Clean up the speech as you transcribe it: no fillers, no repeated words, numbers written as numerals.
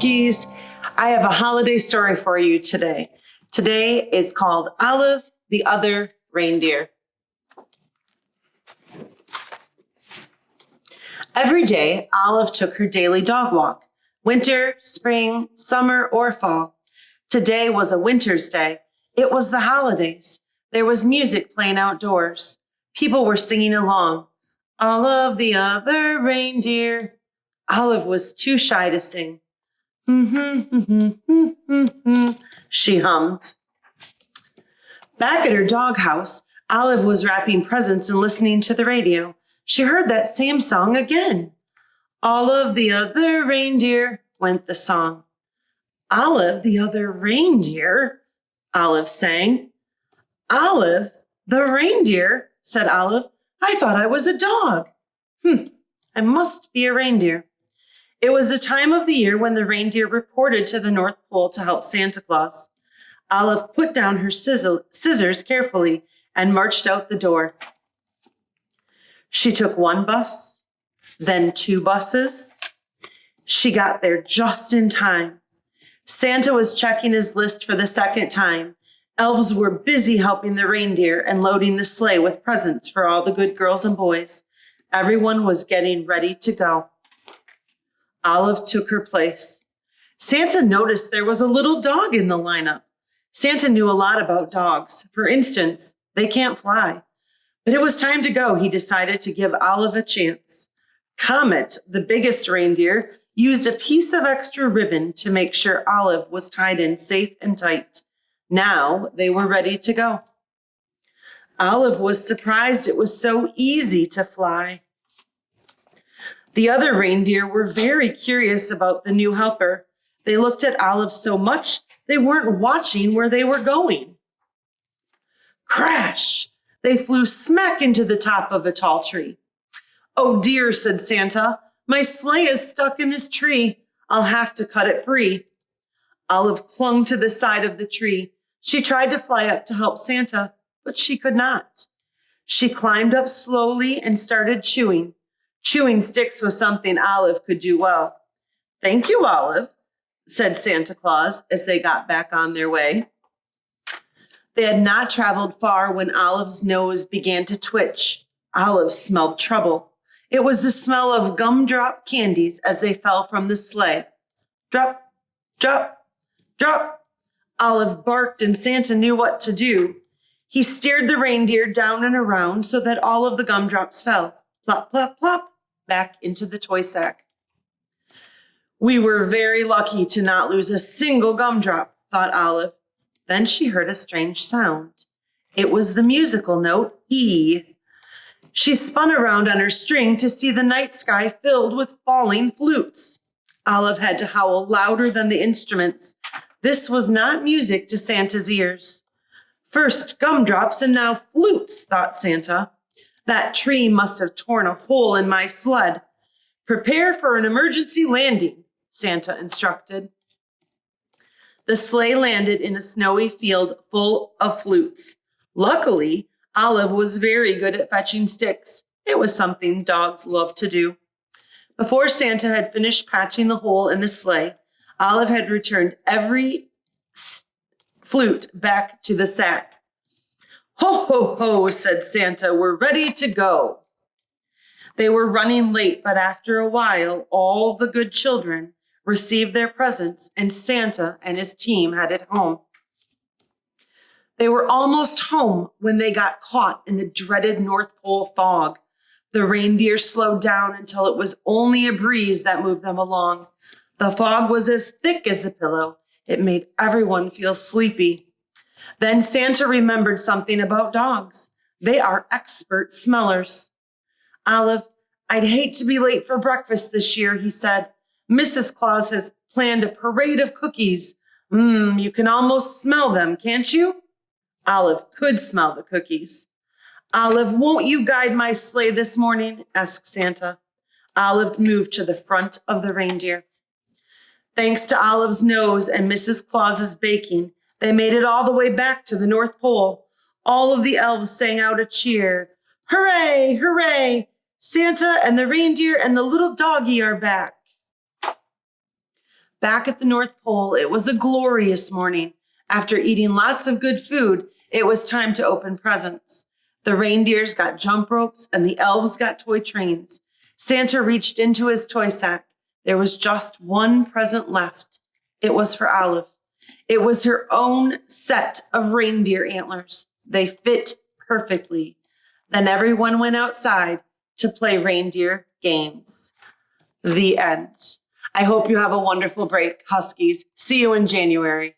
Huskies. I have a holiday story for you today. Today is called Olive, the Other Reindeer. Every day, Olive took her daily dog walk. Winter, spring, summer, or fall. Today was a winter's day. It was the holidays. There was music playing outdoors. People were singing along. Olive, the other reindeer. Olive was too shy to sing. She hummed. Back at her doghouse, Olive was wrapping presents and listening to the radio. She heard that same song again. Olive, the other reindeer, went the song. Olive, the other reindeer, Olive sang. Olive, the reindeer, said Olive. I thought I was a dog. I must be a reindeer. It was the time of the year when the reindeer reported to the North Pole to help Santa Claus. Olive put down her scissors carefully and marched out the door. She took one bus, then two buses. She got there just in time. Santa was checking his list for the second time. Elves were busy helping the reindeer and loading the sleigh with presents for all the good girls and boys. Everyone was getting ready to go. Olive took her place. Santa noticed there was a little dog in the lineup. Santa knew a lot about dogs. For instance, they can't fly. But it was time to go. He decided to give Olive a chance. Comet, the biggest reindeer, used a piece of extra ribbon to make sure Olive was tied in safe and tight. Now they were ready to go. Olive was surprised it was so easy to fly. The other reindeer were very curious about the new helper. They looked at Olive so much they weren't watching where they were going. Crash! They flew smack into the top of a tall tree. Oh dear, said Santa, my sleigh is stuck in this tree. I'll have to cut it free. Olive clung to the side of the tree. She tried to fly up to help Santa, but she could not. She climbed up slowly and started chewing. Chewing sticks was something Olive could do well. Thank you, Olive, said Santa Claus as they got back on their way. They had not traveled far when Olive's nose began to twitch. Olive smelled trouble. It was the smell of gumdrop candies as they fell from the sleigh. Drop, drop, drop. Olive barked and Santa knew what to do. He steered the reindeer down and around so that all of the gumdrops fell. Plop, plop, plop, back into the toy sack. We were very lucky to not lose a single gumdrop, thought Olive. Then she heard a strange sound. It was the musical note E. She spun around on her string to see the night sky filled with falling flutes. Olive had to howl louder than the instruments. This was not music to Santa's ears. First gumdrops and now flutes, thought Santa. That tree must have torn a hole in my sled. Prepare for an emergency landing, Santa instructed. The sleigh landed in a snowy field full of flutes. Luckily, Olive was very good at fetching sticks. It was something dogs love to do. Before Santa had finished patching the hole in the sleigh, Olive had returned every flute back to the sack. Ho, ho, ho, said Santa, we're ready to go. They were running late, but after a while, all the good children received their presents and Santa and his team headed home. They were almost home when they got caught in the dreaded North Pole fog. The reindeer slowed down until it was only a breeze that moved them along. The fog was as thick as a pillow. It made everyone feel sleepy. Then Santa remembered something about dogs. They are expert smellers. Olive, I'd hate to be late for breakfast this year, he said. Mrs. Claus has planned a parade of cookies. You can almost smell them, can't you? Olive could smell the cookies. Olive, won't you guide my sleigh this morning? Asked Santa. Olive moved to the front of the reindeer. Thanks to Olive's nose and Mrs. Claus's baking, they made it all the way back to the North Pole. All of the elves sang out a cheer. Hooray, hooray! Santa and the reindeer and the little doggy are back. Back at the North Pole, it was a glorious morning. After eating lots of good food, it was time to open presents. The reindeers got jump ropes and the elves got toy trains. Santa reached into his toy sack. There was just one present left. It was for Olive. It was her own set of reindeer antlers. They fit perfectly. Then everyone went outside to play reindeer games. The end. I hope you have a wonderful break, Huskies. See you in January.